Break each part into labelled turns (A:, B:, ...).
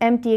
A: MTA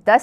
A: 10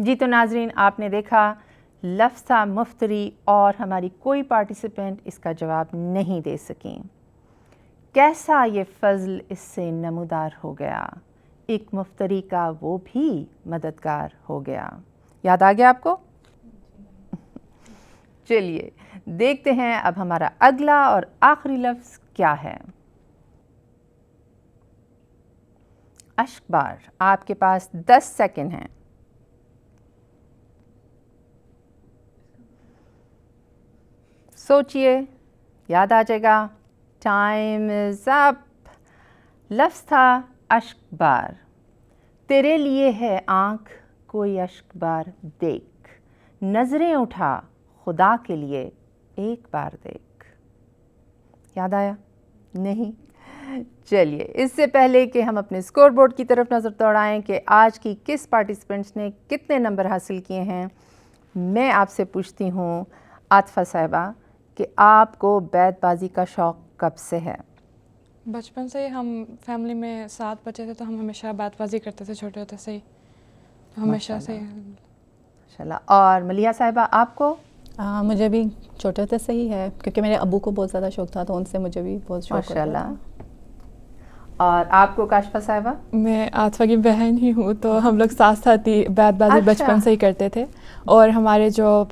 A: جی تو ناظرین آپ نے دیکھا لفظ تھا مفتری اور ہماری کوئی پارٹیسپینٹ اس کا جواب نہیں دے سکیں. کیسا یہ فضل اس سے نمودار ہو گیا، ایک مفتری کا وہ بھی مددگار ہو گیا. یاد آ گیا آپ کو؟ چلیے دیکھتے ہیں اب ہمارا اگلا اور آخری لفظ کیا ہے. اشک بار. آپ کے پاس 10 سیکنڈ ہیں. سوچئے، یاد آ جائے گا. ٹائم از اپ. لفظ تھا اشک بار. تیرے لیے ہے آنکھ کوئی اشک بار دیکھ، نظریں اٹھا خدا کے لیے ایک بار دیکھ. یاد آیا؟ نہیں؟ چلیے اس سے پہلے کہ ہم اپنے اسکور بورڈ کی طرف نظر دوڑائیں کہ آج کی کس پارٹیسپینٹس نے کتنے نمبر حاصل کیے ہیں، میں آپ سے پوچھتی ہوں عاطفہ صاحبہ کہ آپ کو بیت بازی کا شوق کب سے ہے؟
B: بچپن سے ہی ہم فیملی میں 7 بچے تھے تو ہم ہمیشہ بیت بازی کرتے تھے، چھوٹے ہوتے سے ہی ہمیشہ سے.
A: ماشاءاللہ. اور ملیحہ صاحبہ آپ کو؟
C: مجھے بھی چھوٹے ہوتے سے ہی ہے، کیونکہ میرے ابو کو بہت زیادہ شوق تھا تو ان سے مجھے بھی بہت شوق ہوتا تھا.
A: ماشاءاللہ. اور آپ کو کاشفہ صاحبہ؟
B: میں عاطفہ کی بہن ہی ہوں تو ہم لوگ ساتھ ساتھ ہی بیت بازی بچپن سے ہی کرتے تھے. اور ہمارے جو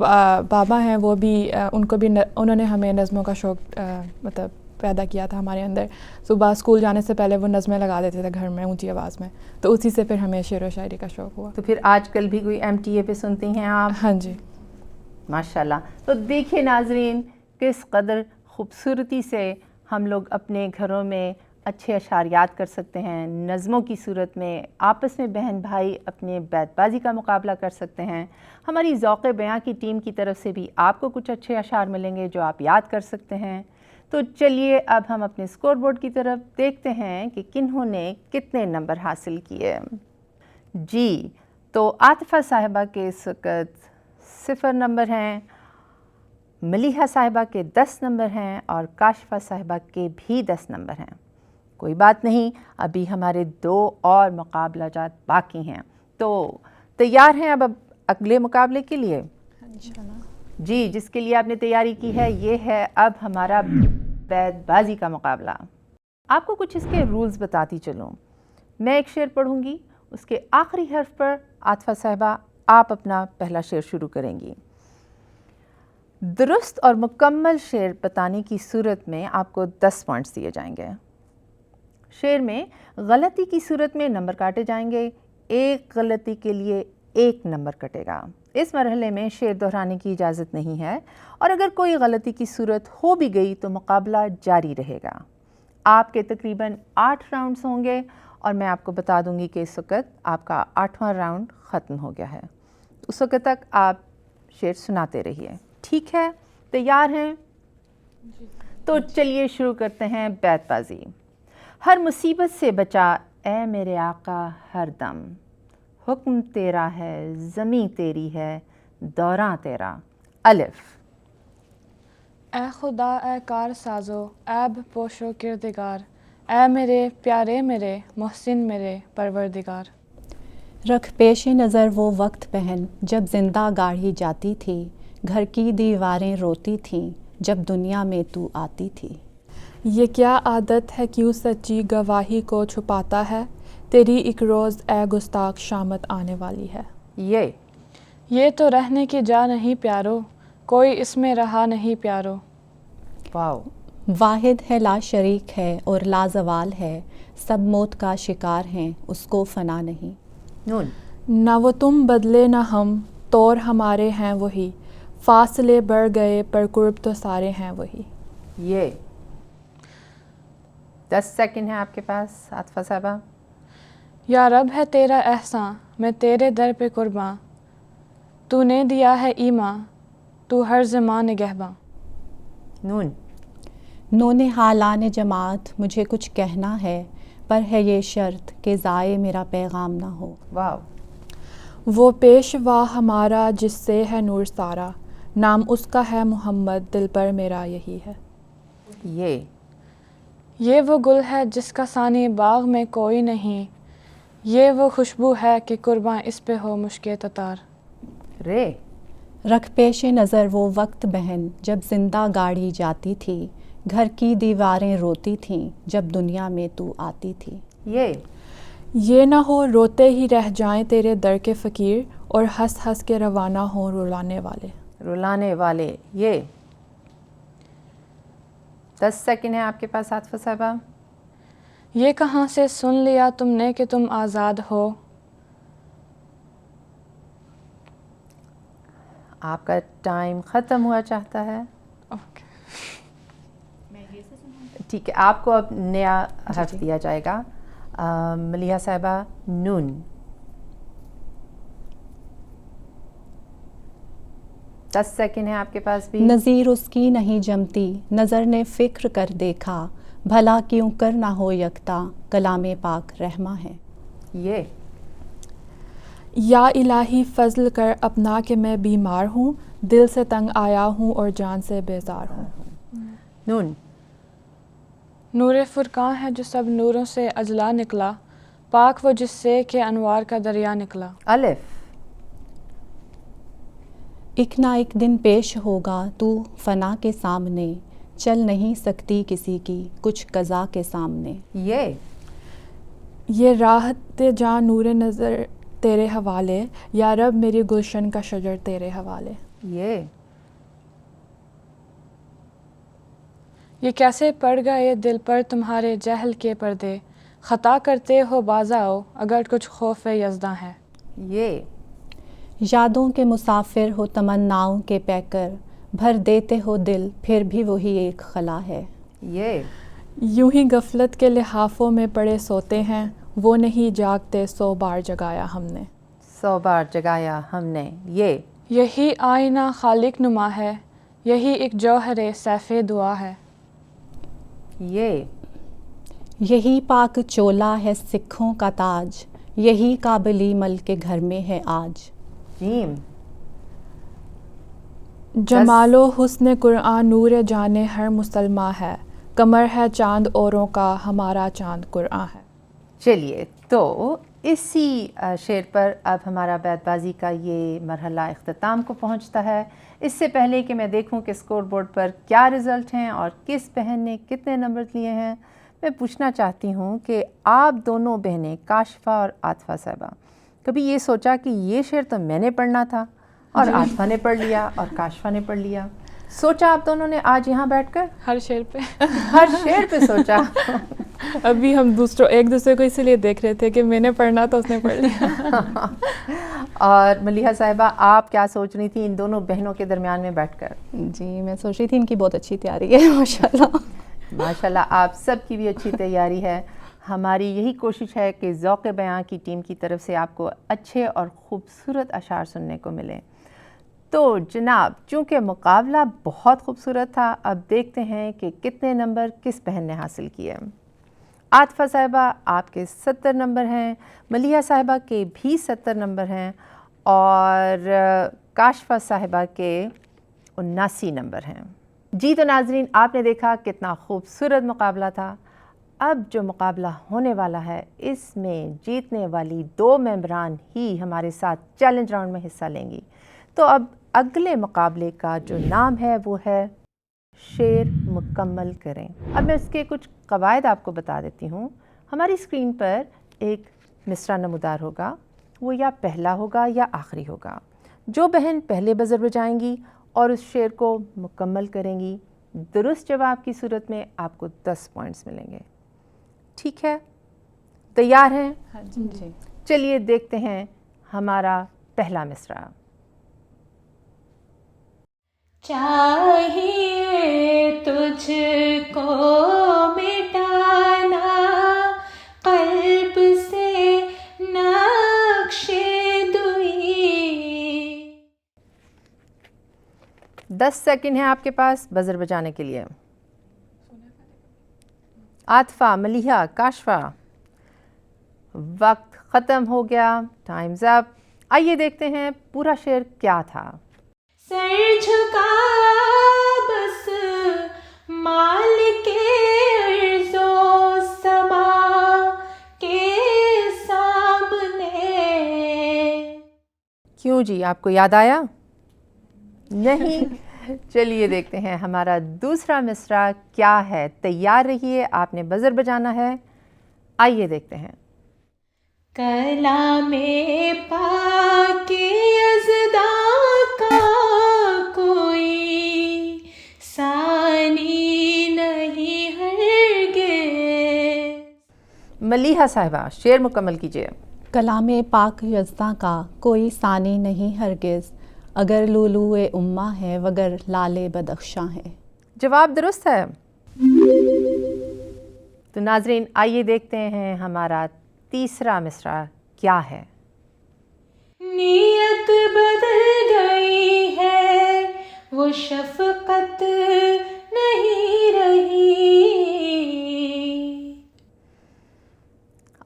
B: بابا ہیں وہ بھی انہوں نے ہمیں نظموں کا شوق مطلب پیدا کیا تھا ہمارے اندر. صبح اسکول جانے سے پہلے وہ نظمیں لگا دیتے تھے گھر میں اونچی آواز میں، تو اسی سے پھر ہمیں شعر و شاعری کا شوق ہوا.
A: تو پھر آج کل بھی کوئی MTA پہ سنتی ہیں آپ؟
B: ہاں جی.
A: ماشاءاللہ. تو دیکھیے ناظرین کس قدر خوبصورتی سے ہم لوگ اپنے گھروں میں اچھے اشعاریات کر سکتے ہیں، نظموں کی صورت میں آپس میں بہن بھائی اپنے بیت بازی کا مقابلہ کر سکتے ہیں. ہماری ذوق بیاں کی ٹیم کی طرف سے بھی آپ کو کچھ اچھے اشعار ملیں گے جو آپ یاد کر سکتے ہیں. تو چلیے اب ہم اپنے اسکور بورڈ کی طرف دیکھتے ہیں کہ کنہوں نے کتنے نمبر حاصل کیے. جی تو عاطفہ صاحبہ کے اس وقت 0 نمبر ہیں، ملیحہ صاحبہ کے 10 نمبر ہیں اور کاشفہ صاحبہ کے بھی 10 نمبر ہیں. کوئی بات نہیں، ابھی ہمارے 2 اور مقابلہ جات باقی ہیں. تو تیار ہیں اب اگلے مقابلے کے لیے؟ جی جس کے لیے آپ نے تیاری کی ہے یہ ہے اب ہمارا بیت بازی کا مقابلہ. آپ کو کچھ اس کے رولز بتاتی چلوں. میں ایک شعر پڑھوں گی، اس کے آخری حرف پر عاطفہ صاحبہ آپ اپنا پہلا شعر شروع کریں گی. درست اور مکمل شعر بتانے کی صورت میں آپ کو 10 پوائنٹس دیے جائیں گے. شعر میں غلطی کی صورت میں نمبر کاٹے جائیں گے، ایک غلطی کے لیے 1 نمبر کٹے گا. اس مرحلے میں شعر دہرانے کی اجازت نہیں ہے اور اگر کوئی غلطی کی صورت ہو بھی گئی تو مقابلہ جاری رہے گا. آپ کے تقریباً 8 راؤنڈز ہوں گے اور میں آپ کو بتا دوں گی کہ اس وقت آپ کا 8واں راؤنڈ ختم ہو گیا ہے. اس وقت تک آپ شعر سناتے رہیے. ٹھیک ہے؟ تیار ہیں؟ تو چلیے شروع کرتے ہیں بیت بازی. ہر مصیبت سے بچا اے میرے آقا ہر دم، حکم تیرا ہے زمیں تیری ہے دوراں تیرا. الف.
B: اے خدا اے کار سازو ایب پوشو کردگار، اے میرے پیارے میرے محسن میرے پروردگار.
C: رکھ پیش نظر وہ وقت پہن جب زندہ گاڑھی جاتی تھی، گھر کی دیواریں روتی تھیں جب دنیا میں تو آتی تھی.
B: یہ کیا عادت ہے کیوں سچی گواہی کو چھپاتا ہے، تیری ایک روز اے گستاخ شامت آنے والی ہے.
A: یہ
B: تو رہنے کی جا نہیں پیارو، کوئی اس میں رہا نہیں پیارو.
A: واو.
C: واحد ہے لا شریک ہے اور لا زوال ہے، سب موت کا شکار ہیں اس کو فنا نہیں.
A: نون.
B: نہ وہ تم بدلے نہ ہم، طور ہمارے ہیں وہی، فاصلے بڑھ گئے پر قرب تو سارے ہیں وہی.
A: یہ 10 سیکنڈ ہیں آپ کے پاس عاطفہ صاحبہ.
B: یا رب ہے تیرا احسان میں تیرے در پہ قرباں، تو نے دیا ہے ایمان تو ہر زمان نگہباں.
A: نون.
C: نون حالان جماعت مجھے کچھ کہنا ہے، پر ہے یہ شرط کہ ضائع میرا پیغام نہ ہو.
A: واو.
B: وہ پیشوا ہمارا جس سے ہے نور سارا، نام اس کا ہے محمد دل پر میرا یہی ہے. یہ وہ گل ہے جس کا ثانی باغ میں کوئی نہیں، یہ وہ خوشبو ہے کہ قرباں اس پہ ہو مشک تتار.
A: رے
C: رکھ پیش نظر وہ وقت بہن جب زندہ گاڑی جاتی تھی، گھر کی دیواریں روتی تھیں جب دنیا میں تو آتی تھی۔
B: یہ نہ ہو روتے ہی رہ جائیں تیرے در کے فقیر، اور ہنس ہنس کے روانہ ہوں رلانے والے۔
A: یہ 10 سیکنڈ ہے آپ کے پاس عاطفہ صاحبہ۔
D: یہ کہاں سے سن لیا تم نے کہ تم آزاد ہو؟
A: آپ کا ٹائم ختم ہوا چاہتا ہے۔ ٹھیک ہے، آپ کو اب نیا حرف دیا جائے گا۔ ملیحہ صاحبہ، نون۔ 10 سیکنڈ ہے آپ کے پاس بھی۔
C: نظیر اس کی نہیں جمتی، نظر نے فکر کر دیکھا، بھلا کیوں کر نہ ہو یکتا، کلام پاک رحمہ ہے۔
A: یہ
B: یا الہی فضل کر اپنا کہ میں بیمار ہوں، دل سے تنگ آیا ہوں اور جان سے بیزار ہوں۔
A: نون۔
D: نور فرقاں ہے جو سب نوروں سے اجلا نکلا، پاک وہ جس سے کہ انوار کا دریا نکلا۔
A: الف۔
C: ایک نہ ایک دن پیش ہوگا تو فنا کے سامنے، چل نہیں سکتی کسی کی کچھ قضا کے سامنے۔
B: یہ راحت جاں نور نظر تیرے حوالے، یا رب میری گلشن کا شجر تیرے حوالے۔
D: یہ کیسے پڑ گئے دل پر تمہارے جہل کے پردے، خطا کرتے ہو باز آؤ اگر کچھ خوف یزداں ہے۔
A: یہ
C: یادوں کے مسافر ہو تمناؤں کے پیکر، بھر دیتے ہو دل پھر بھی وہی ایک خلا ہے۔
A: یہ
B: یوں ہی غفلت کے لحافوں میں پڑے سوتے ہیں، وہ نہیں جاگتے 100 بار جگایا ہم نے۔
A: 100 بار جگایا ہم نے۔
D: یہی آئینہ خالق نما ہے، یہی ایک جوہر سیف دعا ہے۔
C: یہی پاک چولا ہے سکھوں کا تاج، یہی کابلی ملک کے گھر میں ہے آج۔
A: جیم۔
B: جمال و حسن قرآن نور جانے ہر مسلمہ ہے، قمر ہے چاند اوروں کا ہمارا چاند قرآن ہے۔
A: چلیے، تو اسی شعر پر اب ہمارا بیت بازی کا یہ مرحلہ اختتام کو پہنچتا ہے۔ اس سے پہلے کہ میں دیکھوں کہ اسکور بورڈ پر کیا رزلٹ ہیں اور کس بہن نے کتنے نمبر لیے ہیں، میں پوچھنا چاہتی ہوں کہ آپ دونوں بہنیں کاشفہ اور عاطفہ صاحبہ کبھی یہ سوچا کہ یہ شعر تو میں نے پڑھنا تھا اور عاطفہ نے پڑھ لیا اور کاشفہ نے پڑھ لیا؟ سوچا آپ دونوں نے آج یہاں بیٹھ کر؟
D: ہر شعر پہ
A: ہر شعر پہ سوچا؟
B: ابھی ہم ایک دوسرے کو اسی لیے دیکھ رہے تھے کہ میں نے پڑھنا تو اس نے پڑھ لیا۔
A: اور ملیحہ صاحبہ، آپ کیا سوچ رہی تھیں ان دونوں بہنوں کے درمیان میں بیٹھ کر؟
C: جی میں سوچ رہی تھی ان کی بہت اچھی تیاری ہے، ماشاءاللہ۔
A: ماشاءاللہ، آپ سب کی بھی اچھی تیاری ہے۔ ہماری یہی کوشش ہے کہ ذوق بیاں کی ٹیم کی طرف سے آپ کو اچھے اور خوبصورت اشعار سننے کو ملے۔ تو جناب، چونکہ مقابلہ بہت خوبصورت تھا، اب دیکھتے ہیں کہ کتنے نمبر کس بہن نے حاصل کیے۔ عاطفہ صاحبہ، آپ کے 70 نمبر ہیں، ملیحہ صاحبہ کے بھی 70 نمبر ہیں، اور کاشفہ صاحبہ کے 79 نمبر ہیں۔ جی تو ناظرین، آپ نے دیکھا کتنا خوبصورت مقابلہ تھا۔ اب جو مقابلہ ہونے والا ہے، اس میں جیتنے والی 2 ممبران ہی ہمارے ساتھ چیلنج راؤنڈ میں حصہ لیں گی۔ تو اب اگلے مقابلے کا جو نام ہے وہ ہے شعر مکمل کریں۔ اب میں اس کے کچھ قواعد آپ کو بتا دیتی ہوں۔ ہماری اسکرین پر ایک مصرع نمودار ہوگا، وہ یا پہلا ہوگا یا آخری ہوگا۔ جو بہن پہلے بزر بجائیں گی اور اس شعر کو مکمل کریں گی، درست جواب کی صورت میں آپ کو 10 پوائنٹس ملیں گے۔ ٹھیک ہے، تیار ہیں؟
B: ہاں جی۔
A: چلیے دیکھتے ہیں ہمارا پہلا مصرع۔
E: چاہیے تجھ کو مٹانا قلب سے نقش دوئی۔
A: 10 سیکنڈ ہیں آپ کے پاس بزر بجانے کے لیے۔ عاطفہ، ملیحہ، کاشفہ، وقت ختم ہو گیا، ٹائمز اپ۔ آئیے دیکھتے ہیں پورا شعر کیا تھا۔
E: سر جھکا بس مالک ارض و سما کے سامنے۔
A: کیوں جی آپ کو یاد آیا؟ نہیں؟ چلیے دیکھتے ہیں ہمارا دوسرا مصرع کیا ہے. تیار رہیے، آپ نے بزر بجانا ہے. آئیے دیکھتے ہیں.
E: کلام پاک یزداں کا کوئی ثانی نہیں ہرگز.
A: ملیحہ صاحبہ شعر مکمل کیجیے.
C: کلام پاک یزداں کا کوئی ثانی نہیں ہرگز، اگر لولو اماں ہے وگر لال بدخشاں ہے.
A: جواب درست ہے. تو ناظرین آئیے دیکھتے ہیں ہمارا تیسرا مصرع کیا ہے.
E: نیت بدل گئی ہے وہ شفقت نہیں رہی.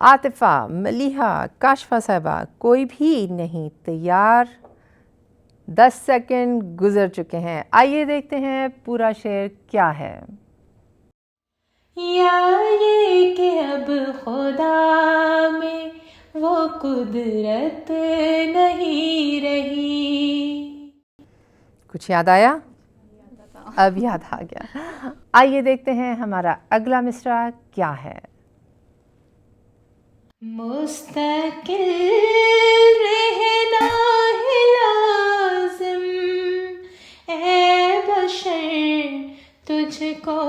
A: عاطفہ، ملیحہ، کاشفہ صاحبہ کوئی بھی نہیں تیار. 10 سیکنڈ گزر چکے ہیں. آئیے دیکھتے ہیں پورا شعر کیا ہے.
E: یا یہ کہ اب خدا میں وہ قدرت نہیں رہی.
A: کچھ یاد آیا؟ اب یاد آ گیا. آئیے دیکھتے ہیں ہمارا اگلا مصرع کیا ہے.
E: مستقل رہنا ہے لازم اے بشر تجھ کو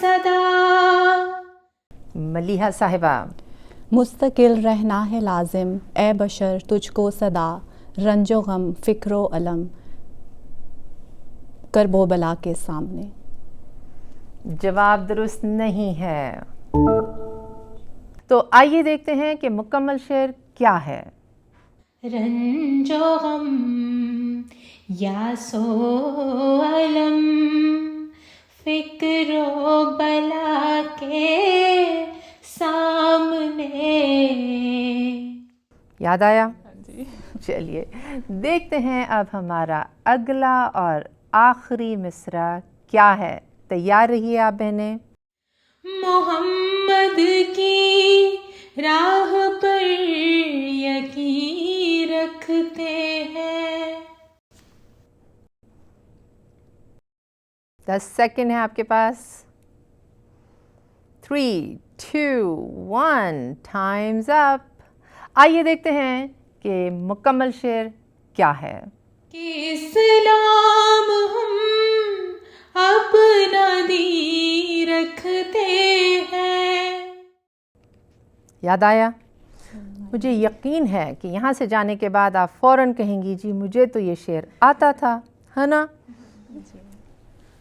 E: صدا.
A: ملیحہ صاحبہ.
C: مستقل رہنا ہے لازم اے بشر تجھ کو صدا، رنج و غم فکر و علم کرب و بلا کے سامنے.
A: جواب درست نہیں ہے. تو آئیے دیکھتے ہیں کہ مکمل شعر کیا ہے.
E: رنج و غم یا سو علم فکر و بلا کے سامنے.
A: یاد آیا؟ چلیے دیکھتے ہیں اب ہمارا اگلا اور آخری مصرع کیا ہے. تیار رہیے آپ بہنیں.
E: محمد کی راہ پر یقین رکھتے ہیں.
A: 10 سیکنڈ ہے آپ کے پاس. 3 2 1 ٹائمز اپ. آئیے دیکھتے ہیں کہ مکمل شعر کیا ہے.
E: کہ اسلام ہم اپنا دین رکھتے ہیں.
A: یاد آیا؟ مجھے یقین ہے کہ یہاں سے جانے کے بعد آپ فوراً کہیں گی جی مجھے تو یہ شعر آتا تھا، ہے نا؟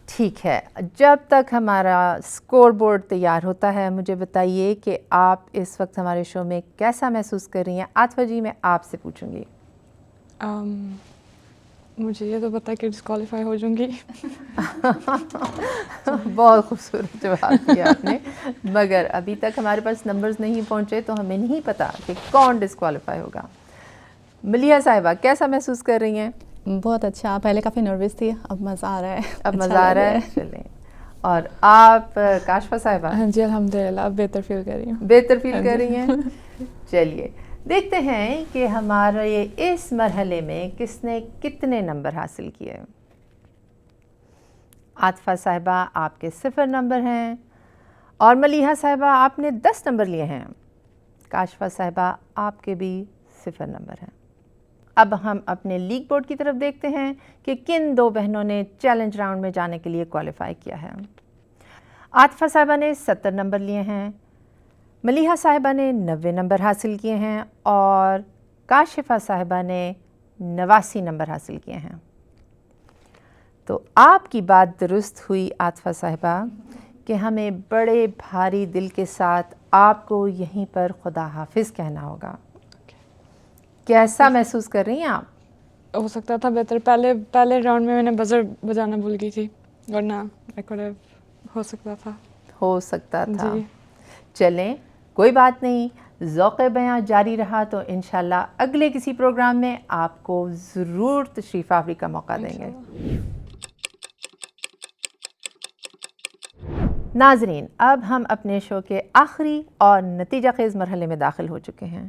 A: ٹھیک ہے. جب تک ہمارا اسکور بورڈ تیار ہوتا ہے مجھے بتائیے کہ آپ اس وقت ہمارے شو میں کیسا محسوس کر رہی ہیں. عاطفہ جی میں آپ سے پوچھوں گی.
D: مجھے یہ تو پتا کہ ڈسکوالیفائی ہو جاؤں گی.
A: بہت خوبصورت جواب دیا آپ نے، مگر ابھی تک ہمارے پاس نمبرز نہیں پہنچے تو ہمیں نہیں پتا کہ کون ڈسکوالیفائی ہوگا. ملیحہ صاحبہ کیسا محسوس کر رہی ہیں؟
C: بہت اچھا. پہلے کافی نروس تھی، اب مزہ آ رہا ہے.
A: اب مزہ آ رہا ہے. چلیں. اور آپ کاشفہ صاحبہ؟
B: ہاں جی الحمدللہ اب بہتر فیل کر رہی ہوں.
A: بہتر فیل کر رہی ہیں. چلیے دیکھتے ہیں کہ ہمارے اس مرحلے میں کس نے کتنے نمبر حاصل کیے. عاطفہ صاحبہ آپ کے 0 نمبر ہیں اور ملیحہ صاحبہ آپ نے 10 نمبر لیے ہیں. کاشفہ صاحبہ آپ کے بھی 0 نمبر ہیں. اب ہم اپنے لیگ بورڈ کی طرف دیکھتے ہیں کہ کن 2 بہنوں نے چیلنج راؤنڈ میں جانے کے لیے کوالیفائی کیا ہے. عاطفہ صاحبہ نے 70 نمبر لیے ہیں، ملیحہ صاحبہ نے 90 نمبر حاصل کیے ہیں اور کاشفہ صاحبہ نے 89 نمبر حاصل کیے ہیں. تو آپ کی بات درست ہوئی عاطفہ صاحبہ کہ ہمیں بڑے بھاری دل کے ساتھ آپ کو یہیں پر خدا حافظ کہنا ہوگا. کیسا محسوس کر رہی ہیں آپ؟
D: ہو سکتا تھا بہتر. پہلے راؤنڈ میں نے بزر بجانا بھول گئی تھی ورنہ ہو سکتا تھا.
A: ہو سکتا تھا.
D: جی
A: چلیں کوئی بات نہیں، ذوق بیاں جاری رہا تو انشاءاللہ اگلے کسی پروگرام میں آپ کو ضرور تشریف آوری کا موقع دیں گے. ناظرین اب ہم اپنے شو کے آخری اور نتیجہ خیز مرحلے میں داخل ہو چکے ہیں.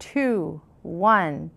A: 2, 1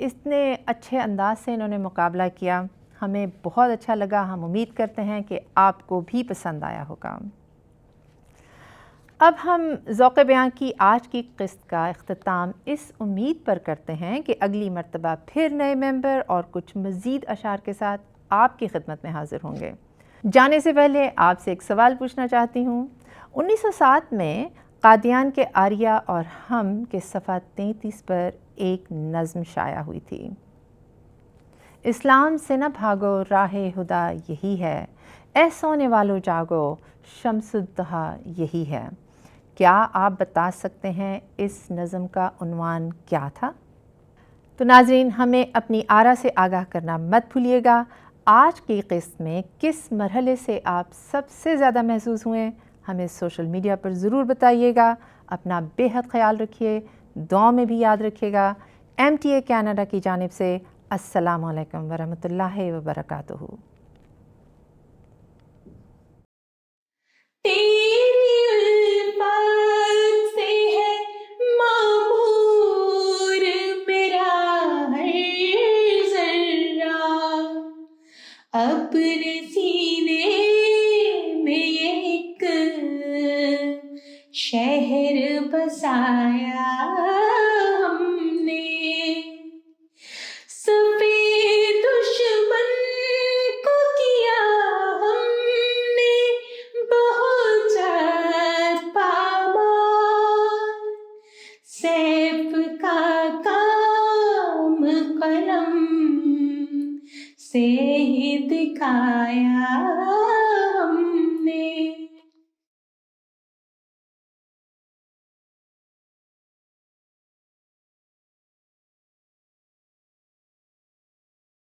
A: اتنے اچھے انداز سے انہوں نے مقابلہ کیا، ہمیں بہت اچھا لگا. ہم امید کرتے ہیں کہ آپ کو بھی پسند آیا ہوگا. اب ہم ذوق بیان کی آج کی قسط کا اختتام اس امید پر کرتے ہیں کہ اگلی مرتبہ پھر نئے ممبر اور کچھ مزید اشعار کے ساتھ آپ کی خدمت میں حاضر ہوں گے. جانے سے پہلے آپ سے ایک سوال پوچھنا چاہتی ہوں. 1907 میں قادیان کے آریہ اور ہم کے صفحہ 33 پر ایک نظم شائع ہوئی تھی. اسلام سے نہ بھاگو راہ خدا یہی ہے، اے سونے والو جاگو شمس الضحیٰ یہی ہے. کیا آپ بتا سکتے ہیں اس نظم کا عنوان کیا تھا؟ تو ناظرین، ہمیں اپنی آرا سے آگاہ کرنا مت بھولیے گا. آج کی قسط میں کس مرحلے سے آپ سب سے زیادہ محظوظ ہوئے، ہمیں سوشل میڈیا پر ضرور بتائیے گا. اپنا بے حد خیال رکھیے، دعا میں بھی یاد رکھیے گا. MTA کینیڈا کی جانب سے السلام علیکم ورحمۃ اللہ وبرکاتہ.
E: تیری الفت سے ہے معمور میرا ہر ذرہ، اپنے سینے میں ایک شہر بسایا ہم نے. سفید دشمن کو کیا ہم نے بہت زیادہ پامال، سیف کا کام قلم سے ہی دکھایا ہم نے.